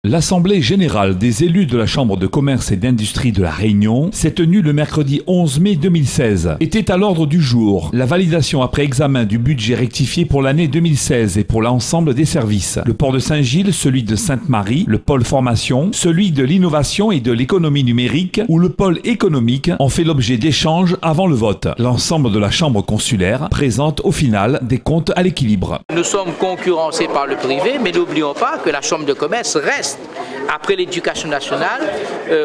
L'Assemblée générale des élus de la Chambre de commerce et d'industrie de La Réunion s'est tenue le mercredi 11 mai 2016. Était à l'ordre du jour la validation après examen du budget rectifié pour l'année 2016 et pour l'ensemble des services. Le port de Saint-Gilles, celui de Sainte-Marie, le pôle formation, celui de l'innovation et de l'économie numérique ou le pôle économique ont fait l'objet d'échanges avant le vote. L'ensemble de la Chambre consulaire présente au final des comptes à l'équilibre. Nous sommes concurrencés par le privé, mais n'oublions pas que la Chambre de commerce reste, après l'éducation nationale,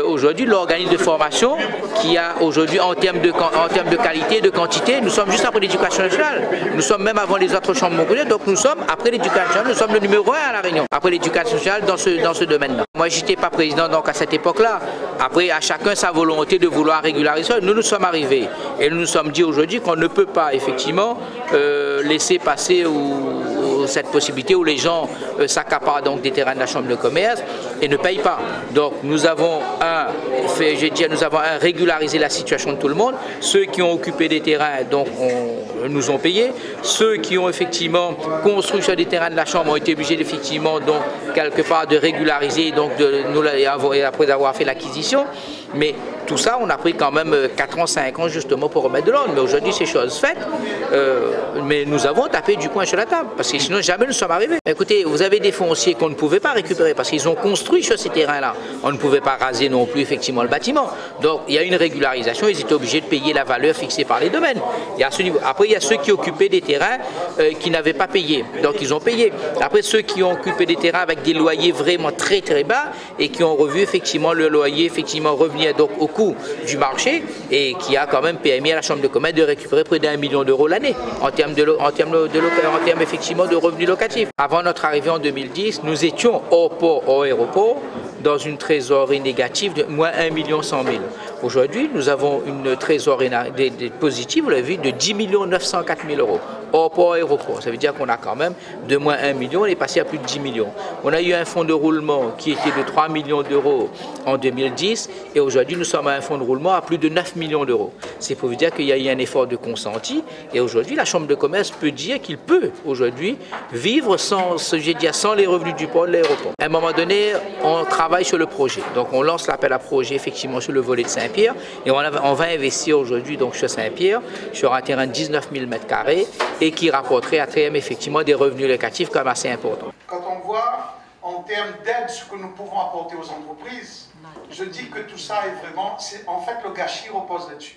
aujourd'hui l'organisme de formation qui a aujourd'hui en termes de qualité et de quantité, nous sommes juste après l'éducation nationale. Nous sommes même avant les autres chambres mongoliennes, donc nous sommes après l'éducation nationale, nous sommes le numéro 1 à La Réunion, après l'éducation nationale dans ce domaine-là. Moi je n'étais pas président donc à cette époque-là, après à chacun sa volonté de vouloir régulariser, nous sommes arrivés et nous nous sommes dit aujourd'hui qu'on ne peut pas effectivement laisser passer cette possibilité où les gens s'accaparent donc des terrains de la Chambre de commerce et ne payent pas. Donc nous avons régularisé la situation de tout le monde. Ceux qui ont occupé des terrains donc nous ont payé. Ceux qui ont effectivement construit sur des terrains de la Chambre ont été obligés effectivement donc quelque part de régulariser donc après avoir fait l'acquisition. Mais tout ça, on a pris quand même 4 ans, 5 ans justement pour remettre de l'ordre. Mais aujourd'hui, c'est chose faite. Mais nous avons tapé du poing sur la table. Parce que sinon, jamais nous sommes arrivés. Écoutez, vous avez des fonciers qu'on ne pouvait pas récupérer parce qu'ils ont construit sur ces terrains-là. On ne pouvait pas raser non plus effectivement le bâtiment. Donc, il y a une régularisation. Ils étaient obligés de payer la valeur fixée par les domaines. Il y a ce niveau. Après, il y a ceux qui occupaient des terrains qui n'avaient pas payé. Donc, ils ont payé. Après, ceux qui ont occupé des terrains avec des loyers vraiment très très bas et qui ont revu effectivement le loyer revenir donc au coût du marché et qui a quand même permis à la Chambre de commerce de récupérer près d'1 million d'euros l'année en termes effectivement de revenus locatifs. Avant notre arrivée en 2010, nous étions hors port, hors aéroport, dans une trésorerie négative de moins 1 100 000. Aujourd'hui, nous avons une trésorerie positive, vous l'avez vu, de 10 904 000 euros. Hors port, aéroport. Ça veut dire qu'on a quand même de moins 1 million, on est passé à plus de 10 millions. On a eu un fonds de roulement qui était de 3 millions d'euros en 2010 et aujourd'hui nous sommes à un fonds de roulement à plus de 9 millions d'euros. C'est pour vous dire qu'il y a eu un effort de consenti et aujourd'hui la Chambre de commerce peut dire qu'il peut aujourd'hui vivre sans les revenus du port de l'aéroport. À un moment donné, on travaille sur le projet. Donc on lance l'appel à projet effectivement sur le volet de Saint-Pierre et on va investir aujourd'hui donc sur Saint-Pierre sur un terrain de 19 000 m² et qui rapporterait à terme effectivement des revenus locatifs quand même assez importants. Quand on voit en termes d'aide ce que nous pouvons apporter aux entreprises, je dis que tout ça est vraiment, en fait le gâchis repose là-dessus.